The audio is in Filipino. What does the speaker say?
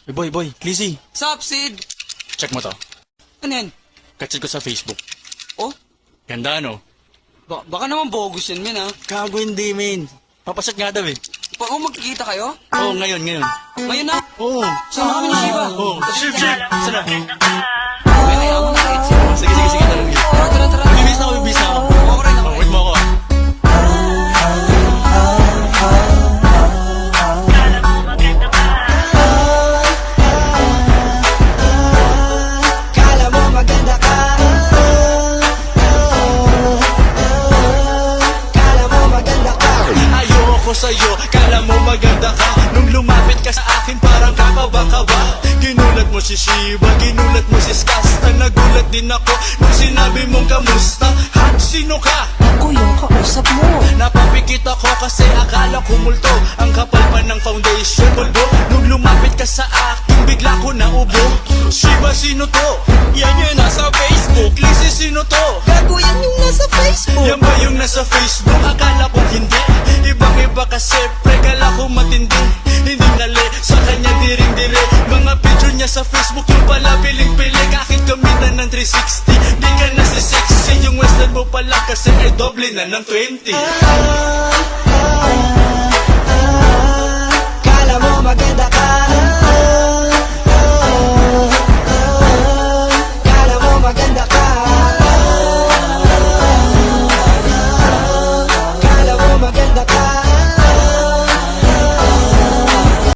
Boy, Lizzy, Sup, Sid? check mo to. Ano yan? Kachat ko sa Facebook. Oh? Ganda, no? Baka naman bogus yan, men, ha? Gago hindi, men. Papasat nga daw, eh. Magkikita kayo? Oo, ngayon. Ngayon na? Oo. Sama kami ni Shiva. Oo. Ship! Sana. Okay, kaya mo na kahit Sid. Sige, tara. Tara. Bibis na ako. Ako rin. Wait mo ako, ah. Kala mo maganda ka. Kala mo maganda ka. Ayoko sa'yo, kala mo maganda ka. Nung lumapit ka sa akin, parang kakaba-kaba. Ginulat mo si Shiva, ginulat mo si Skasta. Nagulat din ako nung sinabi mong kamusta. Ha? Sino ka? Ako yung kausap mo. Napapikit ako kasi akala ko multo. Ang kapal pa ng foundation, bulbo. Nung lumapit ka sa akin, bigla ko naubo. Shiva, sino to? Yan yung nasa Facebook. Lizzy, sino to? Gago yan yung nasa Facebook. Yan ba yung nasa Facebook? Akala ko hindi. Ibang-iba kasi pregala ko matindi. Hindi ngali sa kanya diring-dire. Mga picture niya sa Facebook yung pala piling-pili. Kahit gamitan ng 360, di ka na si sexy. Yung western mo pala kasi ay doble na ng 20. Kala mo maganda ka.